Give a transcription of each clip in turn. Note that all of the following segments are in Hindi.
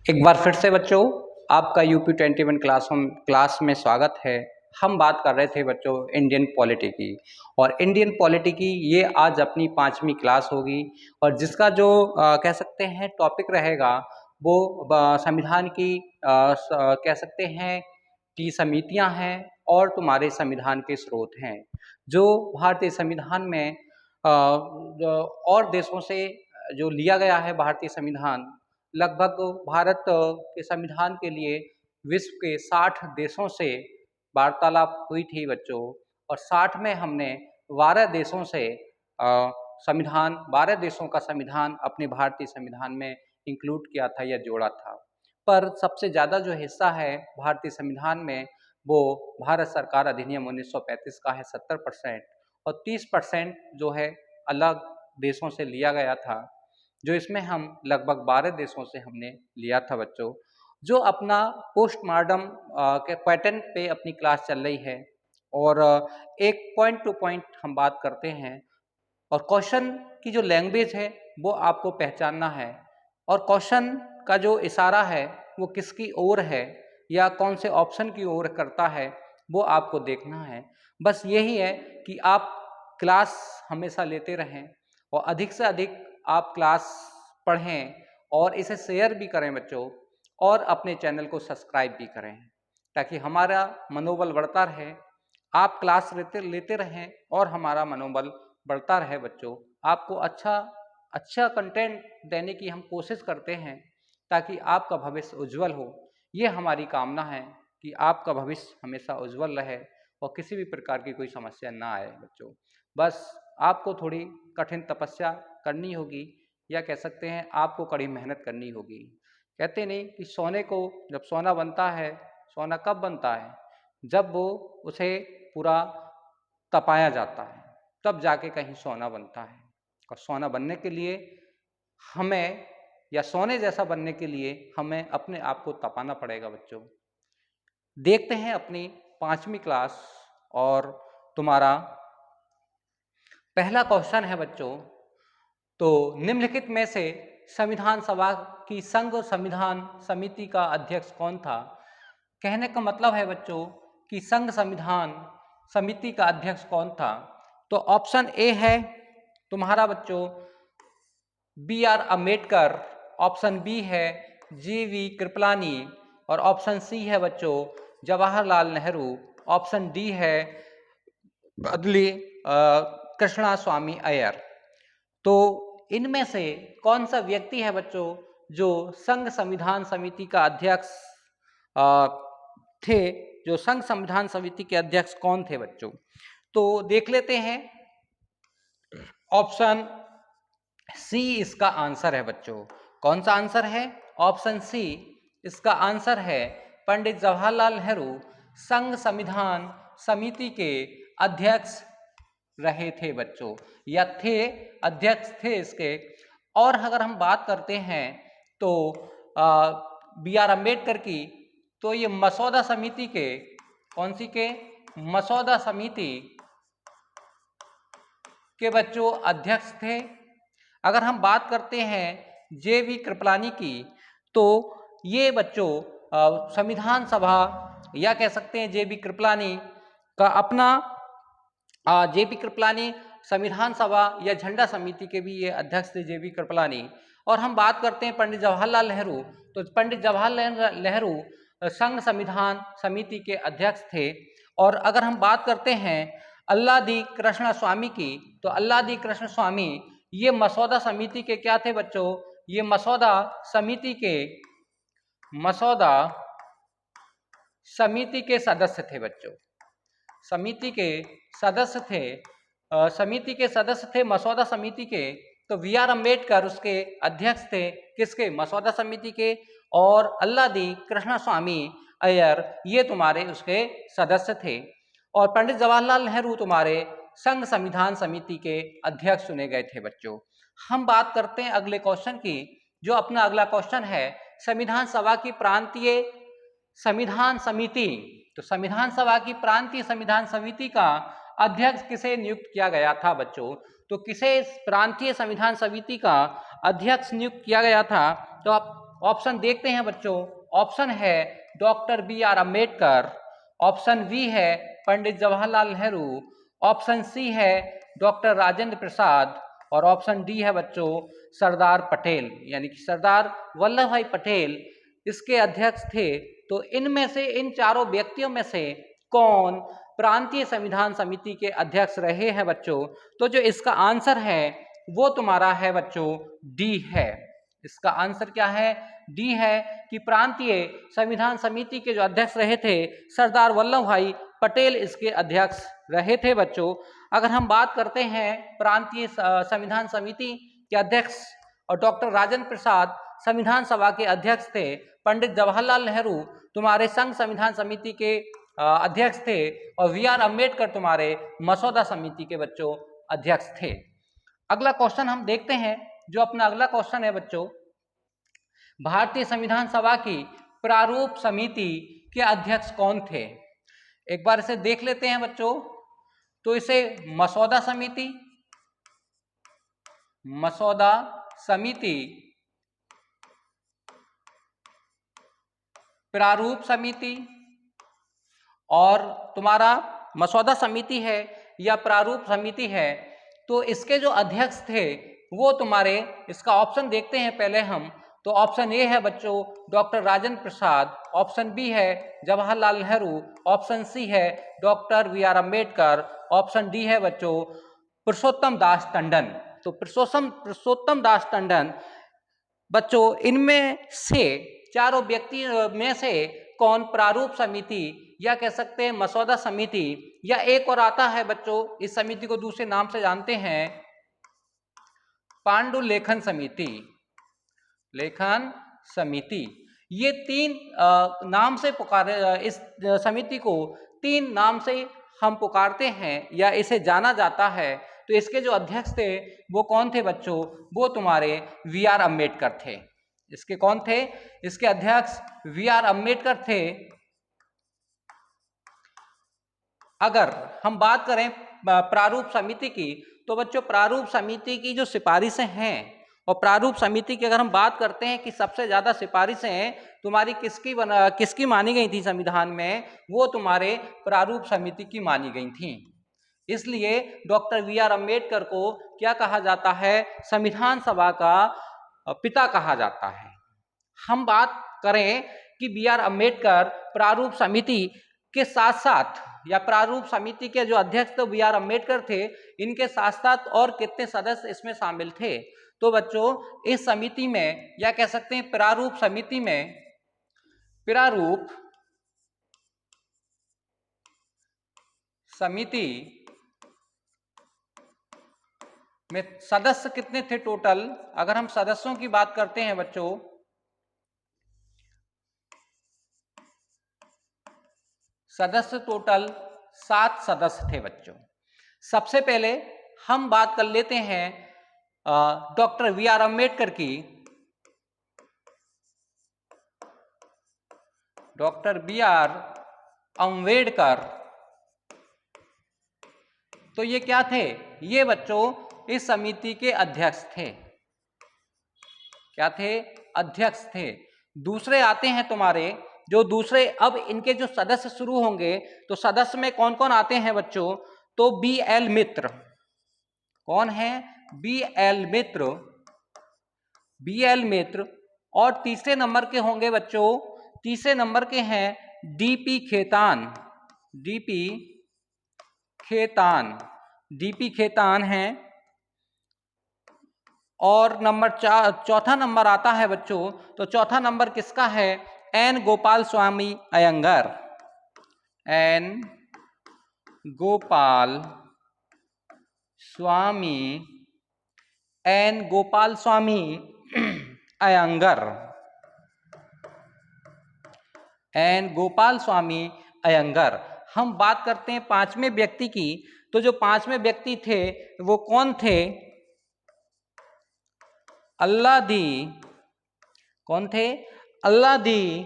एक बार फिर से बच्चों आपका यूपी 21 क्लास में स्वागत है। हम बात कर रहे थे बच्चों इंडियन पॉलिटी की, और इंडियन पॉलिटी की ये आज अपनी 5वीं क्लास होगी। और जिसका जो कह सकते हैं टॉपिक रहेगा वो संविधान की कह सकते हैं कि समितियां हैं और तुम्हारे संविधान के स्रोत हैं। जो भारतीय संविधान में और देशों से जो लिया गया है भारतीय संविधान, लगभग भारत के संविधान के लिए विश्व के 60 देशों से वार्तालाप हुई थी बच्चों। और 60 में हमने 12 देशों से 12 देशों का संविधान अपने भारतीय संविधान में इंक्लूड किया था या जोड़ा था। पर सबसे ज़्यादा जो हिस्सा है भारतीय संविधान में वो भारत सरकार अधिनियम 1935 का है 70%, और 30% जो है अलग देशों से लिया गया था। जो इसमें हम लगभग 12 देशों से हमने लिया था बच्चों। जो अपना पोस्टमार्टम के पैटर्न पे अपनी क्लास चल रही है, और एक पॉइंट टू पॉइंट हम बात करते हैं। और क्वेश्चन की जो लैंग्वेज है वो आपको पहचानना है, और क्वेश्चन का जो इशारा है वो किसकी ओर है या कौन से ऑप्शन की ओर करता है वो आपको देखना है। बस यही है कि आप क्लास हमेशा लेते रहें, और अधिक से अधिक आप क्लास पढ़ें और इसे शेयर भी करें बच्चों, और अपने चैनल को सब्सक्राइब भी करें ताकि हमारा मनोबल बढ़ता रहे। आप क्लास लेते रहें और हमारा मनोबल बढ़ता रहे बच्चों। आपको अच्छा कंटेंट देने की हम कोशिश करते हैं ताकि आपका भविष्य उज्जवल हो। ये हमारी कामना है कि आपका भविष्य हमेशा उज्जवल रहे और किसी भी प्रकार की कोई समस्या ना आए बच्चों। बस आपको थोड़ी कठिन तपस्या करनी होगी, या कह सकते हैं आपको कड़ी मेहनत करनी होगी। कहते नहीं कि सोने को जब सोना बनता है, सोना कब बनता है? जब वो उसे पूरा तपाया जाता है, तब जाके कहीं सोना बनता है। और सोना बनने के लिए हमें, या सोने जैसा बनने के लिए हमें अपने आप को तपाना पड़ेगा बच्चों। देखते हैं अपनी 5वीं क्लास, और तुम्हारा पहला क्वेश्चन है बच्चों। तो निम्नलिखित में से संविधान सभा की संघ संविधान समिति का अध्यक्ष कौन था? कहने का मतलब है बच्चों कि संघ संविधान समिति का अध्यक्ष कौन था? तो ऑप्शन ए है तुम्हारा बच्चों B.R. अम्बेडकर, ऑप्शन बी है G.V. कृपलानी, और ऑप्शन सी है बच्चों जवाहरलाल नेहरू, ऑप्शन डी है बदली कृष्णा स्वामी अय्यर। तो इनमें से कौन सा व्यक्ति है बच्चों जो संघ संविधान समिति का अध्यक्ष थे? जो संघ संविधान समिति के अध्यक्ष कौन थे बच्चों? तो देख लेते हैं। ऑप्शन सी इसका आंसर है बच्चों। कौन सा आंसर है? ऑप्शन सी इसका आंसर है। पंडित जवाहरलाल नेहरू संघ संविधान समिति के अध्यक्ष रहे थे बच्चों, या थे, अध्यक्ष थे इसके। और अगर हम बात करते हैं तो B.R. अम्बेडकर की, तो ये मसौदा समिति के, कौन सी के? मसौदा समिति के बच्चों अध्यक्ष थे। अगर हम बात करते हैं J.V. कृपलानी की, तो ये बच्चों संविधान सभा, या कह सकते हैं J.V. कृपलानी का अपना J.V. कृपलानी संविधान सभा या झंडा समिति के भी ये अध्यक्ष थे J.V. कृपलानी। और हम बात करते हैं पंडित जवाहरलाल नेहरू, तो पंडित जवाहरलाल नेहरू संघ संविधान समिति के अध्यक्ष थे। और अगर हम बात करते हैं अल्लादी कृष्ण स्वामी की, तो अल्लादी कृष्ण स्वामी ये मसौदा समिति के क्या थे बच्चों? ये मसौदा समिति के सदस्य थे बच्चों। समिति के सदस्य थे, मसौदा समिति के। तो B.R. अम्बेडकर उसके अध्यक्ष थे, किसके? मसौदा समिति के। और अल्लादी कृष्ण स्वामी अय्यर ये तुम्हारे उसके सदस्य थे। और पंडित जवाहरलाल नेहरू तुम्हारे संघ संविधान समिति के अध्यक्ष चुने गए थे बच्चों। हम बात करते हैं अगले क्वेश्चन की। जो अपना अगला क्वेश्चन है, संविधान सभा की प्रांतीय संविधान समिति, तो संविधान सभा की प्रांतीय संविधान समिति का अध्यक्ष किसे नियुक्त किया गया था बच्चों? तो किसे प्रांतीय संविधान समिति का अध्यक्ष नियुक्त किया गया था? तो ऑप्शन देखते हैं बच्चों। ऑप्शन है doctor B R Ambedkar, option B है पंडित जवाहरलाल नेहरू, ऑप्शन सी है डॉक्टर राजेंद्र प्रसाद और ऑप्शन डी है बच्चों सरदार पटेल, यानी कि सरदार वल्लभ भाई पटेल इसके अध्यक्ष थे। तो इनमें से, इन चारों व्यक्तियों में से कौन प्रांतीय संविधान समिति के अध्यक्ष रहे हैं बच्चों? तो जो इसका आंसर है वो तुम्हारा है बच्चों डी है। इसका आंसर क्या है? डी है कि प्रांतीय संविधान समिति के जो अध्यक्ष रहे थे सरदार वल्लभ भाई पटेल इसके अध्यक्ष रहे थे बच्चों। अगर हम बात करते हैं प्रांतीय संविधान समिति के अध्यक्ष, और डॉक्टर राजेंद्र प्रसाद संविधान सभा के अध्यक्ष थे, पंडित जवाहरलाल नेहरू तुम्हारे संघ संविधान समिति के अध्यक्ष थे और वी आर अम्बेडकर तुम्हारे मसौदा समिति के बच्चों अध्यक्ष थे। अगला क्वेश्चन हम देखते हैं। जो अपना अगला क्वेश्चन है बच्चों, भारतीय संविधान सभा की प्रारूप समिति के अध्यक्ष कौन थे? एक बार इसे देख लेते हैं बच्चों। तो इसे मसौदा समिति, मसौदा समिति, प्रारूप समिति और तुम्हारा मसौदा समिति है या प्रारूप समिति है, तो इसके जो अध्यक्ष थे वो तुम्हारे, इसका ऑप्शन देखते हैं पहले हम। तो ऑप्शन ए है बच्चों doctor Rajendra Prasad, option B है जवाहरलाल नेहरू, ऑप्शन सी है doctor V R Ambedkar, option D है बच्चों पुरुषोत्तम दास टंडन। तो पुरुषोत्तम दास टंडन बच्चों, इनमें से चारों व्यक्ति में से कौन प्रारूप समिति या कह सकते हैं मसौदा समिति, या एक और आता है बच्चों, इस समिति को दूसरे नाम से जानते हैं पांडुलेखन समिति, लेखन समिति, ये तीन नाम से पुकारे, इस समिति को तीन नाम से हम पुकारते हैं या इसे जाना जाता है। तो इसके जो अध्यक्ष थे वो कौन थे बच्चों? वो तुम्हारे वी आर अम्बेडकर थे। इसके कौन थे? इसके अध्यक्ष वी आर अम्बेडकर थे। अगर हम बात करें प्रारूप समिति की, तो बच्चों प्रारूप समिति की जो सिफारिशें हैं, और प्रारूप समिति की अगर हम बात करते हैं कि सबसे ज्यादा सिफारिशें तुम्हारी किसकी मानी गई थी संविधान में, वो तुम्हारे प्रारूप समिति की मानी गई थी। इसलिए डॉक्टर वी आर अम्बेडकर को क्या कहा जाता है? संविधान सभा का पिता कहा जाता है। हम बात करें कि बी आर अम्बेडकर प्रारूप समिति के साथ साथ, या प्रारूप समिति के जो अध्यक्ष तो बी आर अम्बेडकर थे, इनके साथ साथ और कितने सदस्य इसमें शामिल थे? तो बच्चों इस समिति में, या कह सकते हैं प्रारूप समिति में, प्रारूप समिति में सदस्य कितने थे टोटल? अगर हम सदस्यों की बात करते हैं बच्चों, सदस्य टोटल 7 सदस्य थे बच्चों। सबसे पहले हम बात कर लेते हैं डॉक्टर वी आर अम्बेडकर की। डॉक्टर बी आर अम्बेडकर, तो ये क्या थे? ये बच्चों इस समिति के अध्यक्ष थे। क्या थे? अध्यक्ष थे। दूसरे आते हैं तुम्हारे, जो दूसरे, अब इनके जो सदस्य शुरू होंगे, तो सदस्य में कौन कौन आते हैं बच्चों? तो बी एल मित्र। कौन है? बी एल मित्र, बी एल मित्र। और तीसरे नंबर के होंगे बच्चों, तीसरे नंबर के हैं DP Khaitan, DP Khaitan, DP Khaitan हैं। और चौथा नंबर आता है बच्चों, तो चौथा नंबर किसका है? N Gopal Swami Iyengar, N Gopal Swami, N Gopal Swami Iyengar, N Gopal Swami Iyengar. हम बात करते हैं पांचवें व्यक्ति की, तो जो पांचवें व्यक्ति थे वो कौन थे? अल्लादी, कौन थे? अल्लादी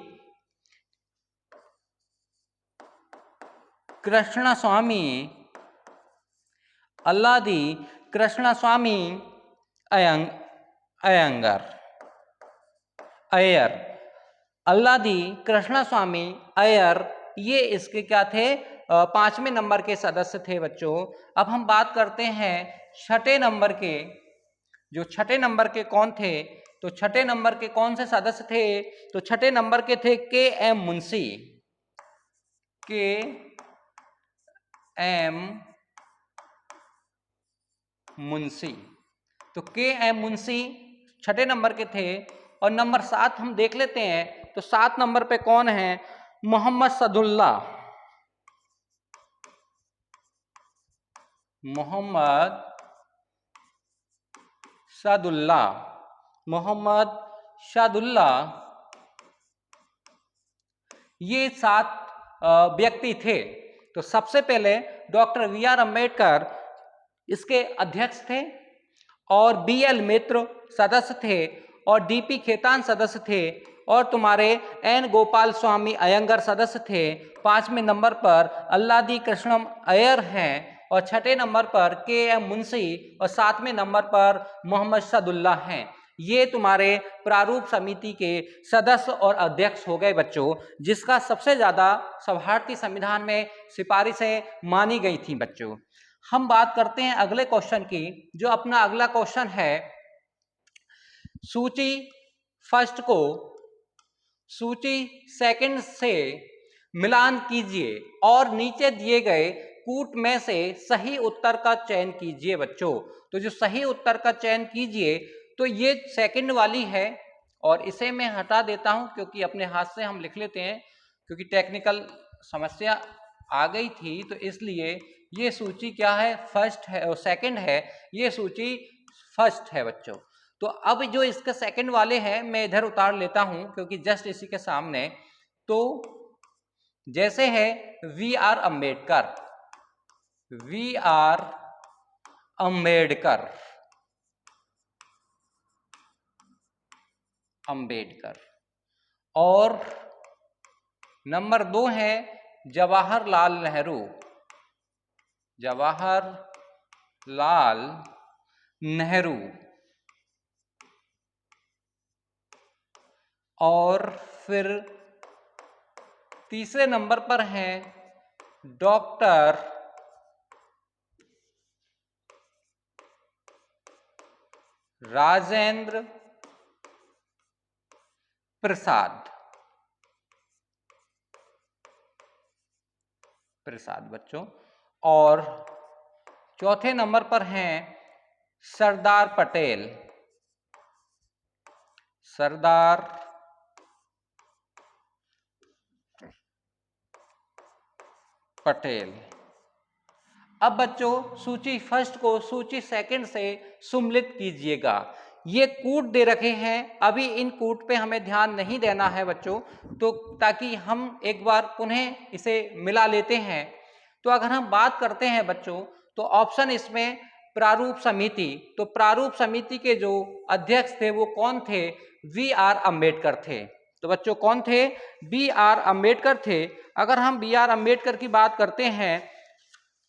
कृष्णस्वामी, अल्लादी कृष्णस्वामी अयंगर। अय्यर, अल्लादी कृष्णस्वामी अय्यर, ये इसके क्या थे, 5वें नंबर के सदस्य थे बच्चों। अब हम बात करते हैं छठे नंबर के, जो छठे नंबर के कौन थे, तो छठे नंबर के कौन से सदस्य थे, तो छठे नंबर के थे के एम मुंशी, के एम मुंशी। तो के एम मुंशी छठे नंबर के थे। और नंबर 7 हम देख लेते हैं, तो 7 नंबर पे कौन है, मोहम्मद सदुल्ला, मोहम्मद शादुल्ला, मोहम्मद शादुल्ला, ये 7 व्यक्ति थे। तो सबसे पहले डॉक्टर वी आर अम्बेडकर इसके अध्यक्ष थे, और बी एल मित्र सदस्य थे, और डी पी खेतान सदस्य थे, और तुम्हारे एन गोपाल स्वामी अयंगर सदस्य थे। 5वें नंबर पर अल्लादी कृष्णम अय्यर हैं, और छठे नंबर पर के एम मुंशी, और 7वें नंबर पर मोहम्मद सदुल्ला हैं। ये तुम्हारे प्रारूप समिति के सदस्य और अध्यक्ष हो गए बच्चों, जिसका सबसे ज्यादा भारतीय संविधान में सिफारिशें मानी गई थी बच्चों। हम बात करते हैं अगले क्वेश्चन की, जो अपना अगला क्वेश्चन है, सूची फर्स्ट को सूची सेकंड से मिलान कीजिए और नीचे दिए गए कूट में से सही उत्तर का चयन कीजिए बच्चों। तो जो सही उत्तर का चयन कीजिए, तो ये सेकंड वाली है, और इसे मैं हटा देता हूं क्योंकि अपने हाथ से हम लिख लेते हैं, क्योंकि टेक्निकल समस्या आ गई थी, तो इसलिए ये सूची क्या है, फर्स्ट है और सेकंड है, ये सूची फर्स्ट है बच्चों। तो अब जो इसके सेकंड वाले हैं मैं इधर उतार लेता हूं क्योंकि जस्ट इसी के सामने, तो जैसे है V R Ambedkar, V R Ambedkar, Ambedkar, और नंबर 2 है जवाहरलाल नेहरू, जवाहरलाल नेहरू, और फिर तीसरे नंबर पर हैं डॉक्टर राजेंद्र प्रसाद, बच्चों, और चौथे नंबर पर हैं सरदार पटेल, सरदार पटेल। अब बच्चों सूची फर्स्ट को सूची सेकंड से सुम्मिलित कीजिएगा। ये कूट दे रखे हैं, अभी इन कूट पे हमें ध्यान नहीं देना है बच्चों, तो ताकि हम एक बार पुनः इसे मिला लेते हैं। तो अगर हम बात करते हैं बच्चों, तो ऑप्शन इसमें प्रारूप समिति, तो प्रारूप समिति के जो अध्यक्ष थे वो कौन थे, वी आर अम्बेडकर थे। तो बच्चों कौन थे, बी आर अम्बेडकर थे। अगर हम बी आर अम्बेडकर की बात करते हैं,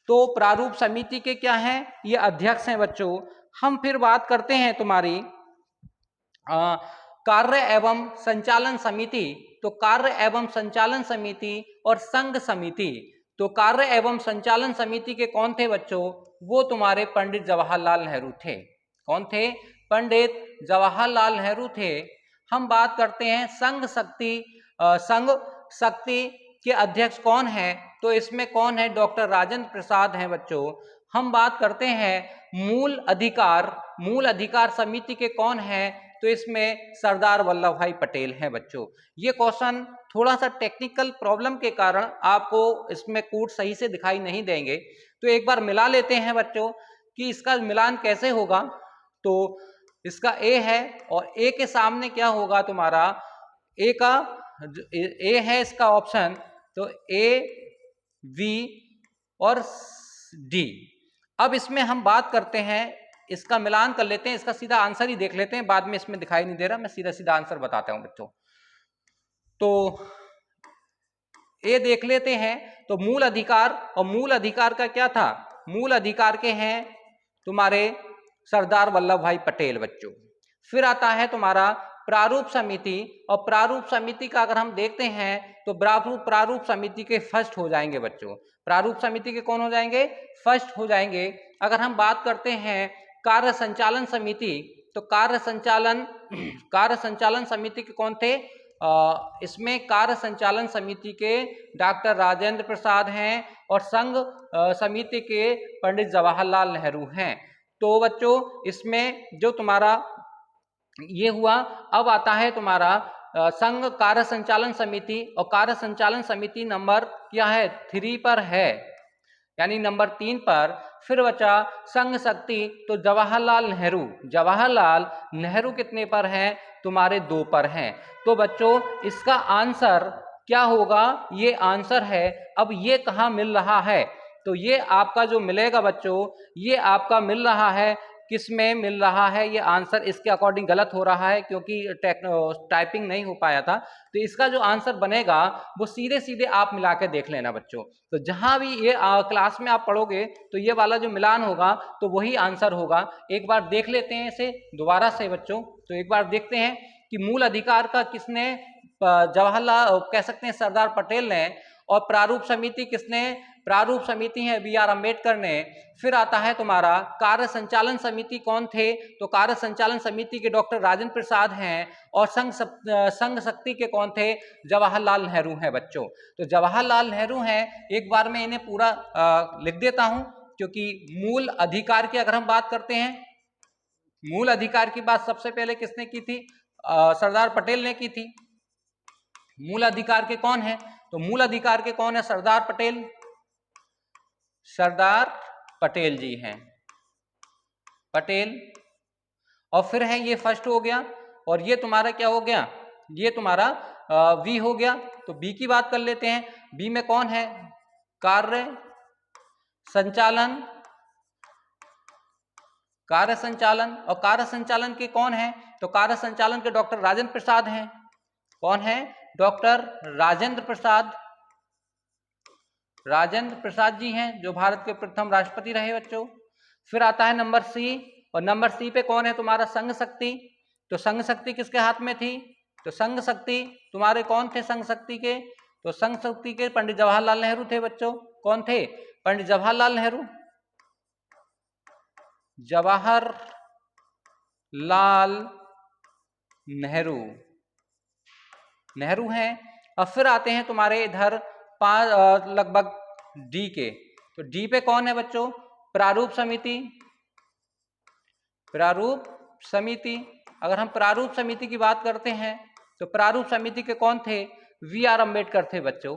तो प्रारूप समिति के क्या हैं, ये अध्यक्ष हैं बच्चों। हम फिर बात करते हैं तुम्हारी कार्य एवं संचालन समिति, तो कार्य एवं संचालन समिति और संघ समिति। तो कार्य एवं संचालन समिति के कौन थे बच्चों, वो तुम्हारे पंडित जवाहरलाल नेहरू थे। कौन थे, पंडित जवाहरलाल नेहरू थे। हम बात करते हैं संघ शक्ति के अध्यक्ष कौन है, तो इसमें कौन है, डॉक्टर राजेंद्र प्रसाद हैं बच्चों। हम बात करते हैं मूल अधिकार समिति के कौन है, तो इसमें सरदार वल्लभ भाई पटेल हैं बच्चों। ये क्वेश्चन थोड़ा सा टेक्निकल प्रॉब्लम के कारण आपको इसमें कूट सही से दिखाई नहीं देंगे, तो एक बार मिला लेते हैं बच्चों कि इसका मिलान कैसे होगा। तो इसका ए है, और ए के सामने क्या होगा तुम्हारा, ए है इसका ऑप्शन, तो ए वी और डी। अब इसमें हम बात करते हैं, इसका मिलान कर लेते हैं, इसका सीधा आंसर ही देख लेते हैं, बाद में इसमें दिखाई नहीं दे रहा, मैं सीधा सीधा आंसर बताता हूं बच्चों। तो ए देख लेते हैं, तो मूल अधिकार, और मूल अधिकार का क्या था, मूल अधिकार के हैं तुम्हारे सरदार वल्लभ भाई पटेल बच्चों। फिर आता है तुम्हारा प्रारूप समिति, और प्रारूप समिति का अगर हम देखते हैं तो प्रारूप समिति के फर्स्ट हो जाएंगे बच्चों। प्रारूप समिति के कौन हो जाएंगे? फर्स्ट हो जाएंगे। अगर हम बात करते हैं कार्य संचालन समिति, तो कार्य संचालन समिति के कौन थे? इसमें कार्य संचालन समिति के डॉक्टर राजेंद्र प्रसाद हैं और संघ समिति के पंडित जवाहरलाल नेहरू हैं। तो बच्चों इसमें जो तुम्हारा ये हुआ, अब आता है तुम्हारा संघ कार्य संचालन समिति, और कार्य संचालन समिति नंबर क्या है? 3 पर है, यानी नंबर 3 पर। फिर बचा संघ शक्ति, तो जवाहरलाल नेहरू कितने पर हैं? तुम्हारे 2 पर हैं। तो बच्चों इसका आंसर क्या होगा? ये आंसर है। अब ये कहाँ मिल रहा है? तो ये आपका जो मिलेगा बच्चों, ये आपका मिल रहा है, किस में मिल रहा है? ये आंसर इसके अकॉर्डिंग गलत हो रहा है क्योंकि टाइपिंग नहीं हो पाया था। तो इसका जो आंसर बनेगा वो सीधे सीधे आप मिला के देख लेना बच्चों। तो जहां भी ये क्लास में आप पढ़ोगे तो ये वाला जो मिलान होगा तो वही आंसर होगा। एक बार देख लेते हैं इसे दोबारा से बच्चों। तो एक बार देखते हैं कि मूल अधिकार का किसने? जवाहरलाल कह सकते हैं सरदार पटेल ने। और प्रारूप समिति किसने? प्रारूप समिति है बी आर अम्बेडकर ने। फिर आता है तुम्हारा कार्य संचालन समिति, कौन थे? तो कार्य संचालन समिति के डॉक्टर राजेंद्र प्रसाद हैं। और संघ शक्ति के कौन थे? जवाहरलाल नेहरू हैं बच्चों। तो जवाहरलाल नेहरू हैं। एक बार मैं इन्हें पूरा लिख देता हूं, क्योंकि मूल अधिकार की अगर हम बात करते हैं, मूल अधिकार की बात सबसे पहले किसने की थी? सरदार पटेल ने की थी। मूल अधिकार के कौन है? तो मूल अधिकार के कौन है? सरदार पटेल जी हैं, पटेल। और फिर है ये फर्स्ट हो गया, और ये तुम्हारा क्या हो गया? ये तुम्हारा वी हो गया। तो बी की बात कर लेते हैं। बी में कौन है? कार्य संचालन। और कार्य संचालन के कौन है? तो कार्य संचालन के डॉक्टर राजेंद्र प्रसाद हैं। कौन है? डॉक्टर राजेंद्र प्रसाद जी हैं, जो भारत के प्रथम राष्ट्रपति रहे बच्चों। फिर आता है नंबर सी, और नंबर सी पे कौन है? तुम्हारा संघ शक्ति। तो संघ शक्ति किसके हाथ में थी? तो संघ शक्ति तुम्हारे कौन थे? संघ शक्ति के, तो संघ शक्ति के पंडित जवाहरलाल नेहरू थे बच्चों। कौन थे? पंडित जवाहरलाल नेहरू हैं। और फिर आते हैं तुम्हारे इधर लगभग डी के। तो डी पे कौन है बच्चों? प्रारूप समिति। अगर हम प्रारूप समिति की बात करते हैं तो प्रारूप समिति के कौन थे? वी आर अम्बेडकर थे बच्चों।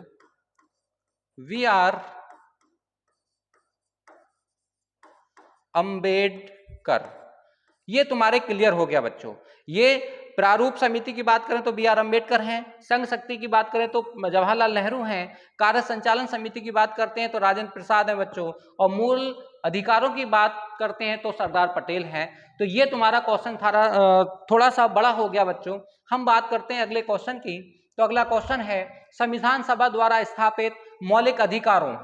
V R Ambedkar. ये तुम्हारे क्लियर हो गया बच्चों। ये प्रारूप समिति की बात करें तो बी आर अम्बेडकर हैं। संघ शक्ति की बात करें तो जवाहरलाल नेहरू हैं। कार्य संचालन समिति की बात करते हैं तो राजेंद्र प्रसाद हैं बच्चों। और मूल अधिकारों की बात करते हैं तो सरदार पटेल हैं। तो ये तुम्हारा क्वेश्चन थोड़ा सा बड़ा हो गया बच्चों। हम बात करते हैं अगले क्वेश्चन की। तो अगला क्वेश्चन है संविधान सभा द्वारा स्थापित मौलिक अधिकारों,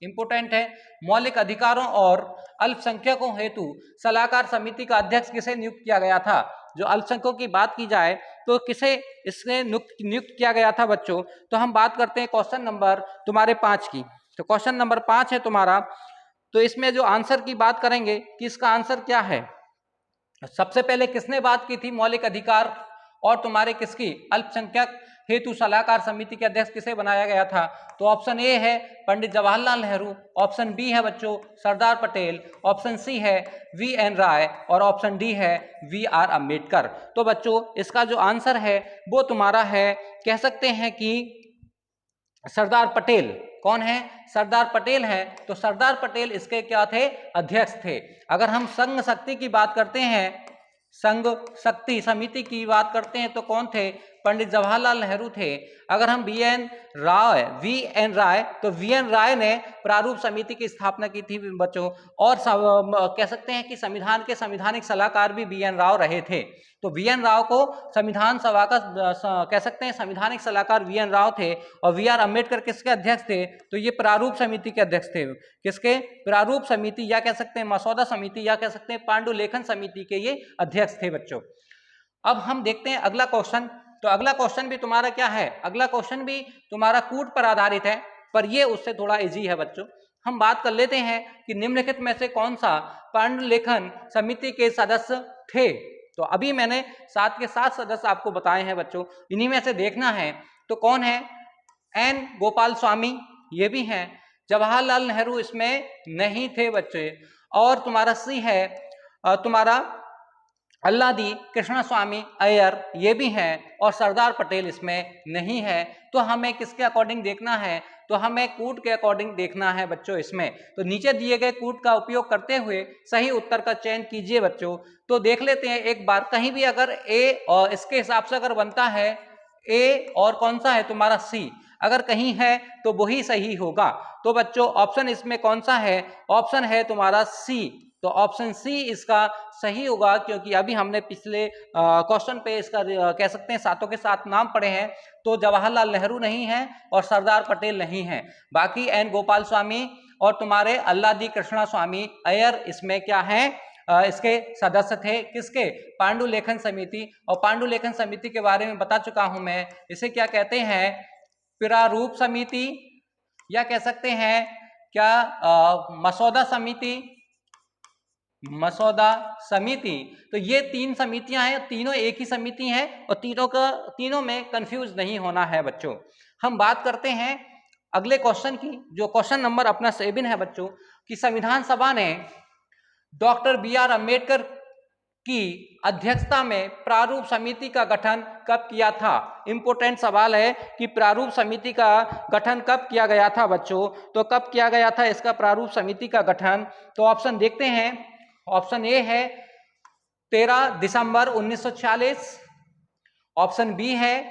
इंपोर्टेंट है, मौलिक अधिकारों और अल्पसंख्यकों हेतु सलाहकार समिति का अध्यक्ष किसे नियुक्त किया गया था? जो अल्पसंख्यकों की बात की जाए तो किसे इसने नियुक्त किया गया था बच्चों? तो हम बात करते हैं क्वेश्चन नंबर तुम्हारे 5 की। तो क्वेश्चन नंबर 5 है तुम्हारा। तो इसमें जो आंसर की बात करेंगे कि इसका आंसर क्या है? सबसे पहले किसने बात की थी मौलिक अधिकार और तुम्हारे किसकी? अल्पसंख्यक हेतु सलाहकार समिति के अध्यक्ष किसे बनाया गया था? तो ऑप्शन ए है पंडित जवाहरलाल नेहरू, ऑप्शन बी है बच्चों सरदार पटेल, ऑप्शन सी है वी एन राय, और ऑप्शन डी है वी आर अम्बेडकर। तो बच्चों इसका जो आंसर है वो तुम्हारा है, कह सकते हैं कि सरदार पटेल। कौन है? सरदार पटेल है। तो सरदार पटेल इसके क्या थे? अध्यक्ष थे। अगर हम संघ शक्ति की बात करते हैं, संघ शक्ति समिति की बात करते हैं तो कौन थे? पंडित जवाहरलाल नेहरू थे। अगर हम वी एन राय, तो वी एन राय ने प्रारूप समिति की स्थापना की थी बच्चों। और कह सकते हैं कि संविधान के संवैधानिक सलाहकार भी वी एन राव रहे थे। तो वी एन राव को संविधान सभा का कह सकते हैं संवैधानिक सलाहकार वी एन राव थे। और वी आर अम्बेडकर किसके अध्यक्ष थे? तो ये प्रारूप समिति के अध्यक्ष थे। किसके? प्रारूप समिति, या कह सकते हैं मसौदा समिति, या कह सकते हैं पांडुलेखन समिति के ये अध्यक्ष थे बच्चों। अब हम देखते हैं अगला क्वेश्चन। तो अगला क्वेश्चन भी तुम्हारा क्या है, अगला क्वेश्चन भी तुम्हारा कूट पर आधारित है, पर ये उससे थोड़ा इजी है बच्चों। हम बात कर लेते हैं कि निम्नलिखित में से कौन सा पांडुलेखन समिति के सदस्य थे। तो अभी मैंने 7 के 7 सदस्य आपको बताए हैं बच्चों, इन्हीं में से देखना है तो कौन है। एन गोपाल स्वामी ये भी हैं, जवाहरलाल नेहरू इसमें नहीं थे बच्चे, और तुम्हारा सी है तुम्हारा अल्लादी कृष्ण स्वामी अय्यर ये भी हैं, और सरदार पटेल इसमें नहीं है। तो हमें किसके अकॉर्डिंग देखना है, तो हमें कूट के अकॉर्डिंग देखना है बच्चों इसमें। तो नीचे दिए गए कूट का उपयोग करते हुए सही उत्तर का चयन कीजिए बच्चों। तो देख लेते हैं एक बार, कहीं भी अगर ए और इसके हिसाब से अगर बनता है ए और कौन सा है तुम्हारा सी, अगर कहीं है तो वही सही होगा। तो बच्चों ऑप्शन इसमें कौन सा है, ऑप्शन है तुम्हारा सी। तो ऑप्शन सी इसका सही होगा, क्योंकि अभी हमने पिछले क्वेश्चन पे इसका कह सकते हैं 7 के 7 नाम पढ़े हैं। तो जवाहरलाल नेहरू नहीं है और सरदार पटेल नहीं है, बाकी एन गोपाल स्वामी और तुम्हारे अल्लादी कृष्णा स्वामी अय्यर इसमें क्या है, इसके सदस्य थे, किसके, पांडुलेखन समिति। और पांडुलेखन समिति के बारे में बता चुका हूं मैं, इसे क्या कहते हैं, प्रारूप समिति, या कह सकते हैं क्या मसौदा समिति, मसौदा समिति। तो ये 3 समितियां हैं, तीनों एक ही समिति हैं, और तीनों में कंफ्यूज नहीं होना है बच्चों। हम बात करते हैं अगले क्वेश्चन की, जो क्वेश्चन नंबर अपना 7 है बच्चों, कि संविधान सभा ने डॉक्टर बी.आर. अम्बेडकर की अध्यक्षता में प्रारूप समिति का गठन कब किया था। इंपोर्टेंट सवाल है कि प्रारूप समिति का गठन कब किया गया था बच्चों। तो कब किया गया था इसका प्रारूप समिति का गठन, तो ऑप्शन देखते हैं। ऑप्शन ए है 13 दिसंबर 1946, ऑप्शन बी है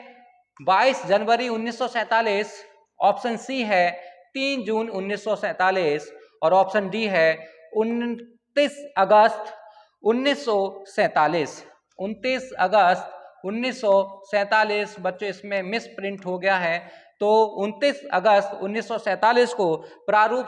22 जनवरी 1947, ऑप्शन सी है 3 जून 1947, और ऑप्शन डी है 29 अगस्त 1947। 29 अगस्त 1947 बच्चों इसमें मिस प्रिंट हो गया है। तो 29 अगस्त 1947 को प्रारूप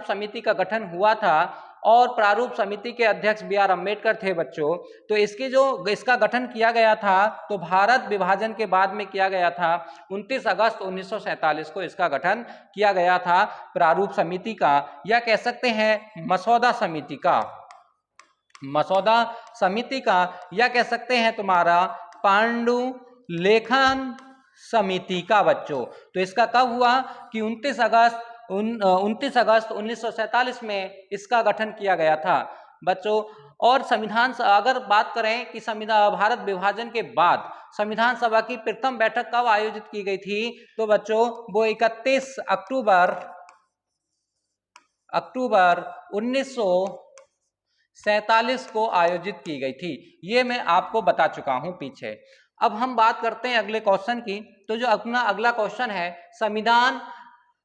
समिति का गठन हुआ था, और प्रारूप समिति के अध्यक्ष बी.आर. अम्बेडकर थे बच्चों। तो इसका गठन किया गया था, तो भारत विभाजन के बाद में किया गया था, 29 अगस्त 1947 को इसका गठन किया गया था प्रारूप समिति का, या कह सकते हैं मसौदा समिति का, मसौदा समिति का, या कह सकते हैं तुम्हारा पांडुलेखन समिति का बच्चों। तो इसका कब हुआ कि 29 अगस्त 1947 में इसका गठन किया गया था बच्चों। और संविधान अगर बात करें कि संविधान भारत विभाजन के बाद संविधान सभा की प्रथम बैठक कब आयोजित की गई थी, तो बच्चों वो 31 अक्टूबर 1947 को आयोजित की गई थी। ये मैं आपको बता चुका हूं पीछे। अब हम बात करते हैं अगले क्वेश्चन की। तो जो अपना अगला क्वेश्चन है, संविधान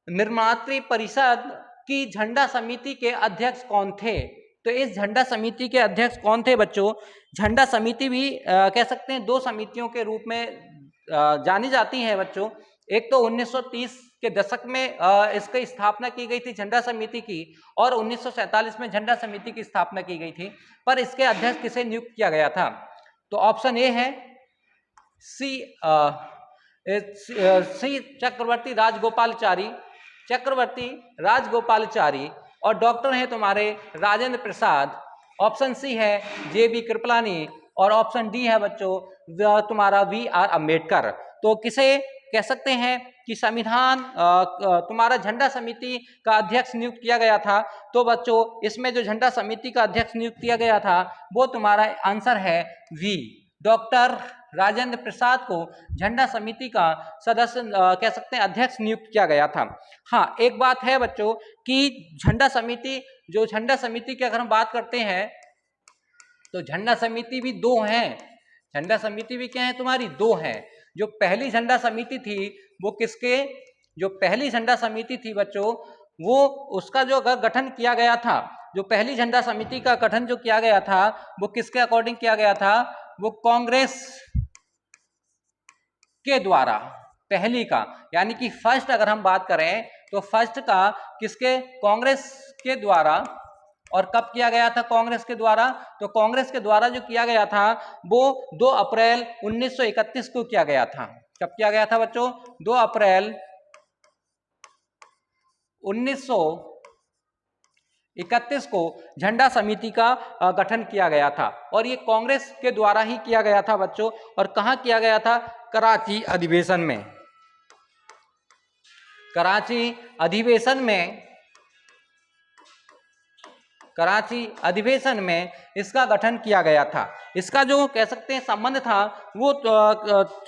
निर्मात्री परिषद की झंडा समिति के अध्यक्ष कौन थे। तो इस झंडा समिति के अध्यक्ष कौन थे बच्चों। झंडा समिति भी कह सकते हैं 2 समितियों के रूप में जानी जाती है बच्चों। एक तो 1930 के दशक में इसकी स्थापना की गई थी झंडा समिति की, और 1947 में झंडा समिति की स्थापना की गई थी। पर इसके अध्यक्ष किसे नियुक्त किया गया था, तो ऑप्शन ए है सी चक्रवर्ती राजगोपालचारी, और डॉक्टर हैं तुम्हारे राजेंद्र प्रसाद। ऑप्शन सी है जे.बी. कृपलानी, और ऑप्शन डी है बच्चों तुम्हारा बी.आर. अम्बेडकर। तो किसे कह सकते हैं कि संविधान तुम्हारा झंडा समिति का अध्यक्ष नियुक्त किया गया था। तो बच्चों इसमें जो झंडा समिति का अध्यक्ष नियुक्त किया गया था वो तुम्हारा आंसर है वी, डॉक्टर राजेंद्र प्रसाद को झंडा समिति का सदस्य कह सकते हैं अध्यक्ष नियुक्त किया गया था। हाँ, एक बात है बच्चों कि झंडा समिति की अगर हम बात करते हैं तो झंडा समिति भी 2 हैं। झंडा समिति भी क्या है तुम्हारी 2 हैं। जो पहली झंडा समिति थी वो पहली झंडा समिति थी बच्चों, वो उसका जो गठन किया गया था, जो पहली झंडा समिति का गठन जो किया गया था वो किसके अकॉर्डिंग किया गया था, वो कांग्रेस के द्वारा, पहली का यानी कि फर्स्ट अगर हम बात करें तो फर्स्ट का किसके, कांग्रेस के द्वारा, और कब किया गया था कांग्रेस के द्वारा? तो कांग्रेस के द्वारा जो किया गया था वो 2 अप्रैल 1931 को किया गया था। कब किया गया था बच्चों? 2 अप्रैल 1931 को झंडा समिति का गठन किया गया था और ये कांग्रेस के द्वारा ही किया गया था बच्चों। और कहाँ किया गया था? कराची अधिवेशन में। कराची अधिवेशन में इसका गठन किया गया था। इसका जो कह सकते हैं संबंध था वो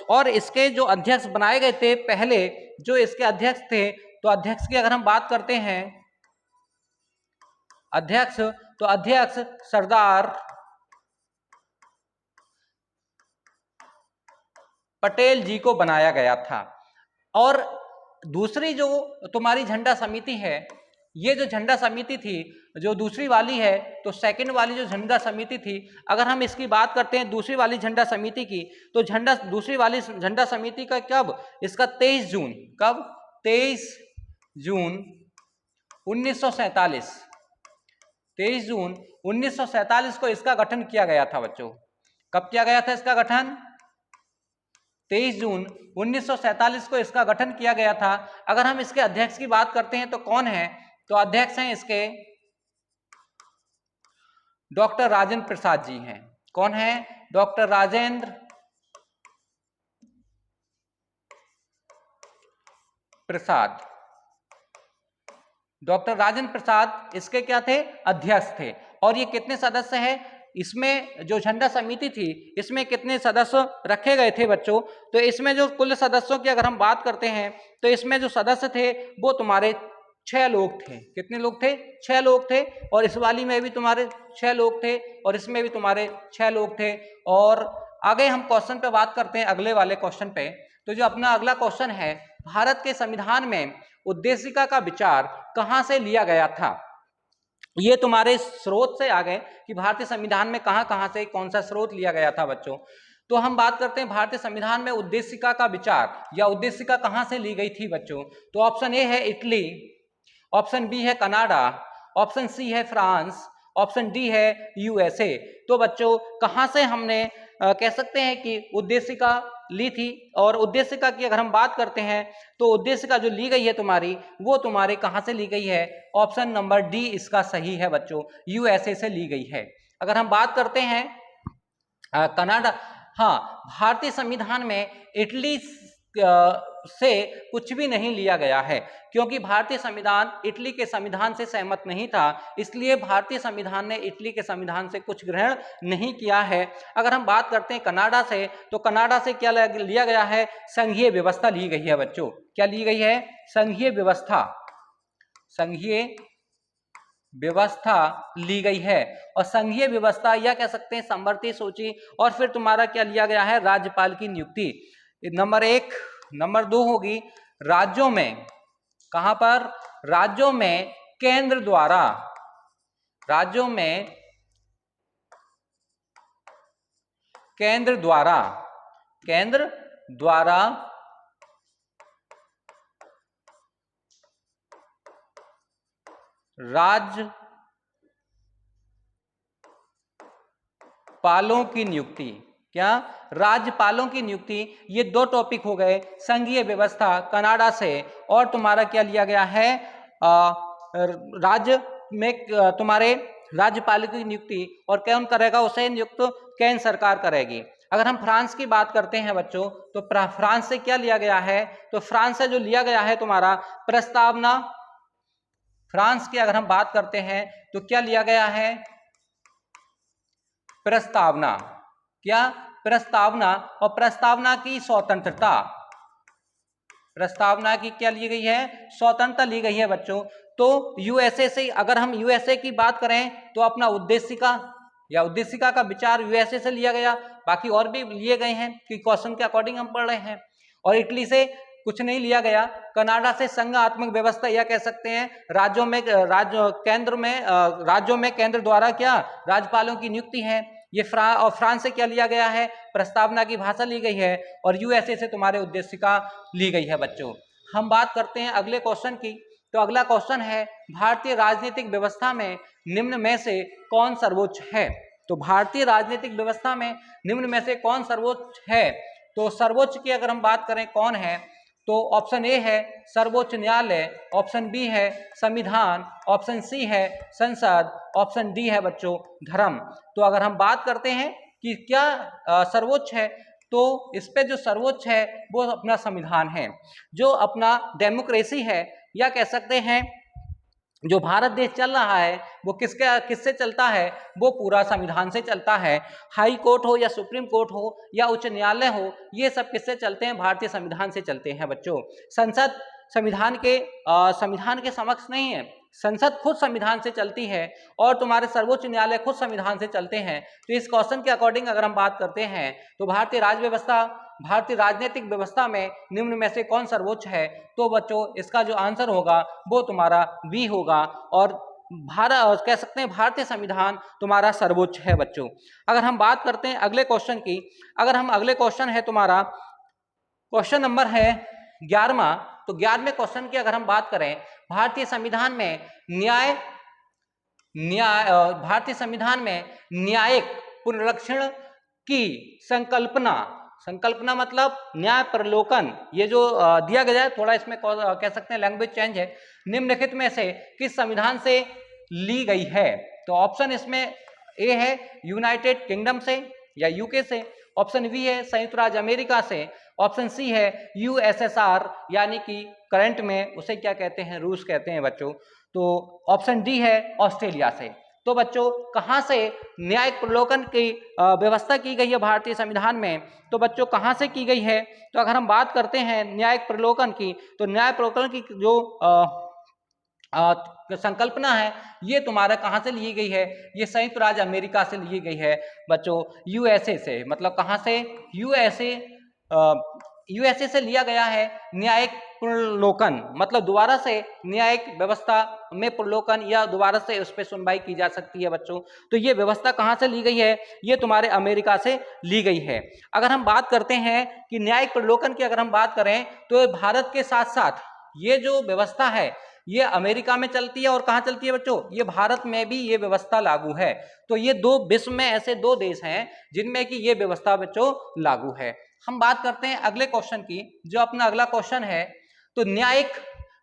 और इसके जो अध्यक्ष बनाए गए थे पहले, जो इसके अध्यक्ष थे, तो अध्यक्ष की अगर हम बात करते हैं अध्यक्ष सरदार पटेल जी को बनाया गया था। और दूसरी जो तुम्हारी झंडा समिति है, ये जो झंडा समिति थी जो दूसरी वाली है, तो सेकंड वाली जो झंडा समिति थी, अगर हम इसकी बात करते हैं दूसरी वाली झंडा समिति की, तो दूसरी वाली झंडा समिति का कब? इसका 23 जून, कब? 23 जून 1947, 23 जून 1947 को इसका गठन किया गया था बच्चों। कब किया गया था इसका गठन? 23 जून 1947 को इसका गठन किया गया था। अगर हम इसके अध्यक्ष की बात करते हैं तो कौन है? तो अध्यक्ष हैं इसके डॉक्टर राजेंद्र प्रसाद जी हैं। कौन है? डॉक्टर राजेंद्र प्रसाद। डॉक्टर राजेंद्र प्रसाद इसके क्या थे? अध्यक्ष थे। और ये कितने सदस्य हैं? इसमें जो झंडा समिति थी इसमें कितने सदस्य रखे गए थे बच्चों? तो इसमें जो कुल सदस्यों की अगर हम बात करते हैं तो इसमें जो सदस्य थे वो तुम्हारे 6 लोग थे। कितने लोग थे? 6 लोग थे। और इस वाली में भी तुम्हारे 6 लोग थे और इसमें भी तुम्हारे 6 लोग थे। और आगे हम क्वेश्चन पे बात करते हैं, अगले वाले क्वेश्चन पे। तो जो अपना अगला क्वेश्चन है, भारत के संविधान में उद्देशिका का विचार कहां से लिया गया था? ये तुम्हारे स्रोत से आ गए कि भारतीय संविधान में कहां से कौन सा स्रोत लिया गया था बच्चों। तो हम बात करते हैं भारतीय संविधान में उद्देशिका का विचार या उद्देशिका कहां से ली गई थी बच्चों। तो ऑप्शन ए है इटली, ऑप्शन बी है कनाडा, ऑप्शन सी है फ्रांस, ऑप्शन डी है यूएसए। तो बच्चों कहां से हमने कह सकते हैं कि उद्देशिका ली थी? और उद्देशिका की अगर हम बात करते हैं तो उद्देशिका जो ली गई है तुम्हारी, वो तुम्हारे कहां से ली गई है? ऑप्शन नंबर डी इसका सही है बच्चों, यूएसए से ली गई है। अगर हम बात करते हैं कनाडा, हाँ, भारतीय संविधान में इटली से कुछ भी नहीं लिया गया है, क्योंकि भारतीय संविधान इटली के संविधान से सहमत नहीं था, इसलिए भारतीय संविधान ने इटली के संविधान से कुछ ग्रहण नहीं किया है। अगर हम बात करते हैं कनाडा से, तो कनाडा से क्या लिया गया है? संघीय व्यवस्था ली गई है बच्चों। क्या ली गई है? संघीय व्यवस्था, संघीय व्यवस्था ली गई है। और संघीय व्यवस्था या कह सकते हैं समवर्ती सूची। और फिर तुम्हारा क्या लिया गया है? राज्यपाल की नियुक्ति। नंबर 1, नंबर 2 होगी राज्यों में, कहां पर? राज्यों में केंद्र द्वारा, राज्यों में केंद्र द्वारा, केंद्र द्वारा राज्यपालों की नियुक्ति। क्या? राज्यपालों की नियुक्ति। ये 2 टॉपिक हो गए, संघीय व्यवस्था कनाडा से, और तुम्हारा क्या लिया गया है? राज्य में तुम्हारे राज्यपाल की नियुक्ति। और कौन करेगा उसे नियुक्त? केंद्र सरकार करेगी। अगर हम फ्रांस की बात करते हैं बच्चों, तो फ्रांस से क्या लिया गया है? तो फ्रांस से जो लिया गया है तुम्हारा प्रस्तावना, फ्रांस की अगर हम बात करते हैं तो क्या लिया गया है? प्रस्तावना। क्या? प्रस्तावना। और प्रस्तावना की स्वतंत्रता, प्रस्तावना की क्या ली गई है? स्वतंत्रता ली गई है बच्चों। तो यूएसए से, अगर हम यूएसए की बात करें तो अपना उद्देशिका या उद्देशिका का विचार यूएसए से लिया गया, बाकी और भी लिए गए हैं कि क्वेश्चन के अकॉर्डिंग हम पढ़ रहे हैं। और इटली से कुछ नहीं लिया गया। कनाडा से संघात्मक व्यवस्था या कह सकते हैं राज्यों में राज्यों में केंद्र द्वारा क्या? राज्यपालों की नियुक्ति है। ये और फ्रांस से क्या लिया गया है? प्रस्तावना की भाषा ली गई है। और यूएसए से तुम्हारे उद्देशिका ली गई है बच्चों। हम बात करते हैं अगले क्वेश्चन की। तो अगला क्वेश्चन है भारतीय राजनीतिक व्यवस्था में निम्न में से कौन सर्वोच्च है? तो भारतीय राजनीतिक व्यवस्था में निम्न में से कौन सर्वोच्च है? तो सर्वोच्च की अगर हम बात करें कौन है, तो ऑप्शन ए है सर्वोच्च न्यायालय, ऑप्शन बी है संविधान, ऑप्शन सी है संसद, ऑप्शन डी है बच्चों धर्म। तो अगर हम बात करते हैं कि क्या सर्वोच्च है, तो इस पे जो सर्वोच्च है वो अपना संविधान है। जो अपना डेमोक्रेसी है या कह सकते हैं जो भारत देश चल रहा है वो किससे चलता है? वो पूरा संविधान से चलता है। हाई कोर्ट हो या सुप्रीम कोर्ट हो या उच्च न्यायालय हो, ये सब किससे चलते हैं? भारतीय संविधान से चलते हैं बच्चों। संसद संविधान के समक्ष नहीं है, संसद खुद संविधान से चलती है और तुम्हारे सर्वोच्च न्यायालय खुद संविधान से चलते हैं। तो इस क्वेश्चन के अकॉर्डिंग अगर हम बात करते हैं तो भारतीय राजनीतिक व्यवस्था में निम्न में से कौन सर्वोच्च है? तो बच्चों इसका जो आंसर होगा वो तुम्हारा बी होगा और भारत कह सकते हैं भारतीय संविधान तुम्हारा सर्वोच्च है बच्चों। अगर हम बात करते हैं अगले क्वेश्चन की, अगले क्वेश्चन है तुम्हारा क्वेश्चन नंबर है 11वां। तो 11वें क्वेश्चन की अगर हम बात करें, भारतीय संविधान में भारतीय संविधान में न्यायिक पुनरीक्षण की संकल्पना मतलब न्याय प्रलोकन, ये जो दिया गया है, थोड़ा इसमें कह सकते हैं लैंग्वेज चेंज है, निम्नलिखित में से किस संविधान से ली गई है? तो ऑप्शन इसमें ए है यूनाइटेड किंगडम से या यूके से, ऑप्शन बी है संयुक्त राज्य अमेरिका से, ऑप्शन सी है यूएसएसआर यानी कि करंट में उसे क्या कहते हैं? रूस कहते हैं बच्चों। तो ऑप्शन डी है ऑस्ट्रेलिया से। तो बच्चों कहां से न्यायिक प्रलोकन की व्यवस्था की गई है भारतीय संविधान में? तो बच्चों कहां से की गई है? तो अगर हम बात करते हैं न्यायिक प्रलोकन की, तो न्याय प्रलोकन की जो संकल्पना है ये तुम्हारा कहां से ली गई है? ये संयुक्त राज्य अमेरिका से ली गई है बच्चों, यूएसए से। मतलब कहां से? यूएसए से लिया गया है न्यायिक प्रलोकन, मतलब दोबारा से न्यायिक व्यवस्था में प्रलोकन या दोबारा से उस पर सुनवाई की जा सकती है बच्चों। तो ये व्यवस्था कहां से ली गई है? ये तुम्हारे अमेरिका से ली गई है। अगर हम बात करते हैं कि न्यायिक प्रलोकन की अगर हम बात करें तो भारत के साथ साथ ये जो व्यवस्था है ये अमेरिका में चलती है और कहां चलती है बच्चों? ये भारत में भी ये व्यवस्था लागू है। तो ये विश्व में ऐसे दो देश हैं जिनमें कि ये व्यवस्था बच्चों लागू है। हम बात करते हैं अगले क्वेश्चन की, जो अपना अगला क्वेश्चन है, तो न्यायिक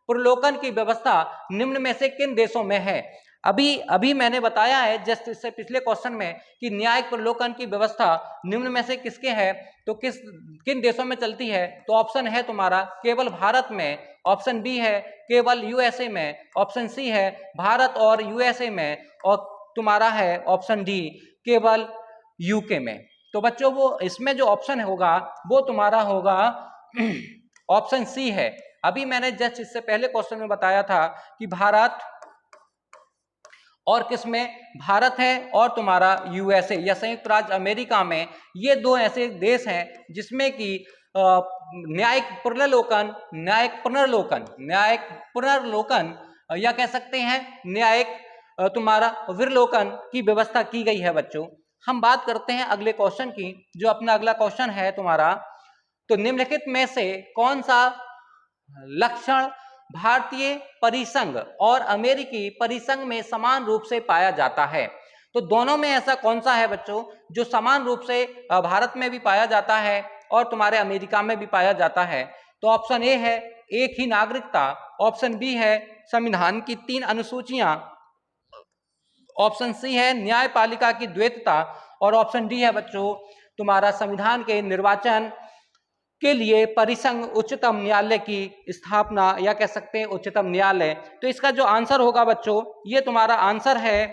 प्रलोकन की व्यवस्था निम्न में से किन देशों में है? अभी मैंने बताया है जस्ट इससे पिछले क्वेश्चन में कि न्यायिक प्रलोकन की व्यवस्था निम्न में से किसके है, तो किन देशों में चलती है? तो ऑप्शन है तुम्हारा केवल भारत में, ऑप्शन बी है केवल यूएसए में, ऑप्शन सी है भारत और यूएसए में, और तुम्हारा है ऑप्शन डी केवल यूके में। तो बच्चों वो इसमें जो ऑप्शन होगा वो तुम्हारा होगा ऑप्शन सी है। अभी मैंने जस्ट इससे पहले क्वेश्चन में बताया था कि भारत और किसमें? भारत है और तुम्हारा यूएसए या संयुक्त राज्य अमेरिका में, ये दो ऐसे देश हैं जिसमें कि न्यायिक पुनर्लोकन या कह सकते हैं न्यायिक तुम्हारा विलोकन की व्यवस्था की गई है बच्चों। हम बात करते हैं अगले क्वेश्चन की, जो अपना अगला क्वेश्चन है तुम्हारा, तो निम्नलिखित में से कौन सा लक्षण भारतीय परिसंघ और अमेरिकी परिसंघ में समान रूप से पाया जाता है? तो दोनों में ऐसा कौन सा है बच्चों जो समान रूप से भारत में भी पाया जाता है और तुम्हारे अमेरिका में भी पाया जाता है? तो ऑप्शन ए है एक ही नागरिकता, ऑप्शन बी है संविधान की 3 अनुसूचियां, ऑप्शन सी है न्यायपालिका की द्वैतता, और ऑप्शन डी है बच्चों तुम्हारा संविधान के निर्वाचन के लिए परिसंघ उच्चतम न्यायालय की स्थापना या कह सकते हैं उच्चतम न्यायालय। तो इसका जो आंसर होगा बच्चों, ये तुम्हारा आंसर है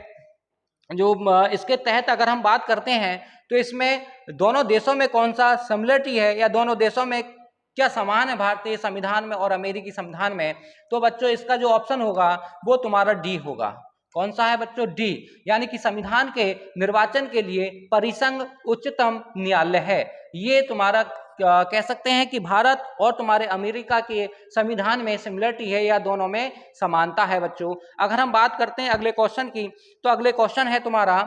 जो इसके तहत अगर हम बात करते हैं तो इसमें दोनों देशों में कौन सा सिमिलरिटी है या दोनों देशों में क्या समान है भारतीय संविधान में और अमेरिकी संविधान में? तो बच्चों इसका जो ऑप्शन होगा वो तुम्हारा डी होगा। कौन सा है बच्चों? डी, यानी कि संविधान के निर्वाचन के लिए परिसंघ उच्चतम न्यायालय है। ये तुम्हारा कह सकते हैं कि भारत और तुम्हारे अमेरिका के संविधान में सिमिलरिटी है या दोनों में समानता है बच्चों। अगर हम बात करते हैं अगले क्वेश्चन की, तो अगले क्वेश्चन है तुम्हारा,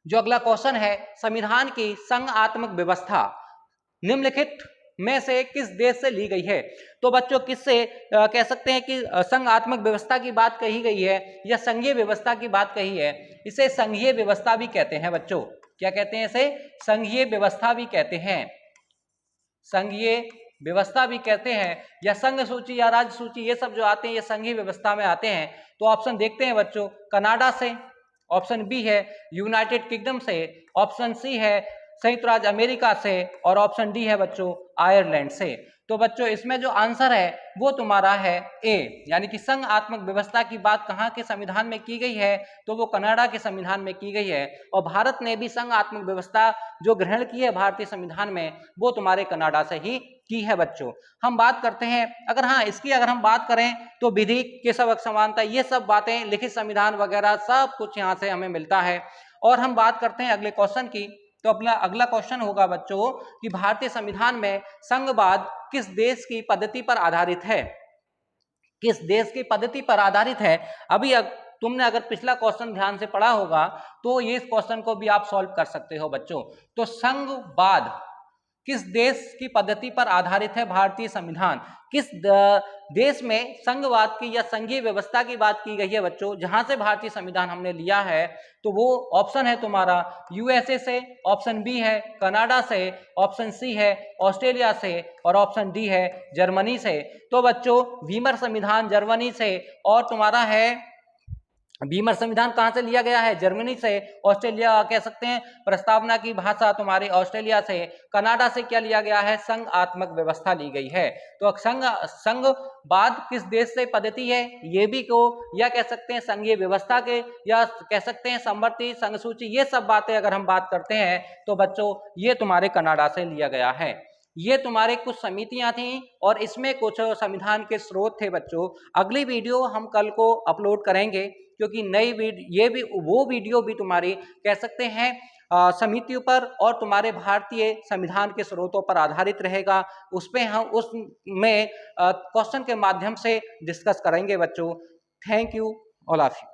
जो अगला क्वेश्चन है संविधान की संघात्मक व्यवस्था निम्नलिखित में से किस देश से ली गई है? तो बच्चों किससे कह सकते हैं कि संघात्मक व्यवस्था की बात कही गई है या संघीय व्यवस्था की बात कही है? इसे संघीय व्यवस्था भी कहते हैं बच्चों। क्या कहते हैं इसे? संघीय व्यवस्था भी कहते हैं, संघीय व्यवस्था भी कहते हैं, या संघ सूची या राज्य सूची ये सब जो आते हैं ये संघीय व्यवस्था में आते हैं। तो ऑप्शन देखते हैं बच्चों, कनाडा से, ऑप्शन बी है यूनाइटेड किंगडम से, ऑप्शन सी है संयुक्त राज्य अमेरिका से, और ऑप्शन डी है बच्चों आयरलैंड से। तो बच्चों इसमें जो आंसर है वो तुम्हारा है ए, यानी कि संघात्मक व्यवस्था की बात कहाँ के संविधान में की गई है? तो वो कनाडा के संविधान में की गई है। और भारत ने भी संघात्मक व्यवस्था जो ग्रहण की है भारतीय संविधान में वो तुम्हारे कनाडा से ही की है बच्चों। हम बात करते हैं अगर इसकी अगर हम बात करें तो विधि के सबक समानता ये सब बातें, लिखित संविधान वगैरह सब कुछ यहाँ से हमें मिलता है। और हम बात करते हैं अगले क्वेश्चन की। तो अपना अगला क्वेश्चन होगा बच्चों कि भारतीय संविधान में संघवाद किस देश की पद्धति पर आधारित है? किस देश की पद्धति पर आधारित है? अभी तुमने अगर पिछला क्वेश्चन ध्यान से पढ़ा होगा तो ये इस क्वेश्चन को भी आप सॉल्व कर सकते हो बच्चों। तो संघवाद किस देश की पद्धति पर आधारित है? भारतीय संविधान किस देश में संघवाद की या संघीय व्यवस्था की बात की गई है बच्चों, जहां से भारतीय संविधान हमने लिया है? तो वो ऑप्शन है तुम्हारा यूएसए से, ऑप्शन बी है कनाडा से, ऑप्शन सी है ऑस्ट्रेलिया से, और ऑप्शन डी है जर्मनी से। तो बच्चों वीमर संविधान जर्मनी से, और तुम्हारा है वीमर संविधान कहां से लिया गया है? जर्मनी से। ऑस्ट्रेलिया कह सकते हैं प्रस्तावना की भाषा तुम्हारे ऑस्ट्रेलिया से। कनाडा से क्या लिया गया है? संघात्मक व्यवस्था ली गई है। तो संघवाद किस देश से पद्धति है ये भी को, या कह सकते हैं संघीय व्यवस्था के, या कह सकते हैं समवर्ती संघ सूची, ये सब बातें अगर हम बात करते हैं तो बच्चों ये तुम्हारे कनाडा से लिया गया है। ये तुम्हारे कुछ समितियां थी और इसमें कुछ संविधान के स्रोत थे बच्चों। अगली वीडियो हम कल को अपलोड करेंगे क्योंकि नई वीडियो, ये भी वो वीडियो भी तुम्हारी कह सकते हैं समितियों पर और तुम्हारे भारतीय संविधान के स्रोतों पर आधारित रहेगा। उसमें हम उसमें क्वेश्चन के माध्यम से डिस्कस करेंगे बच्चों। Thank you all of you.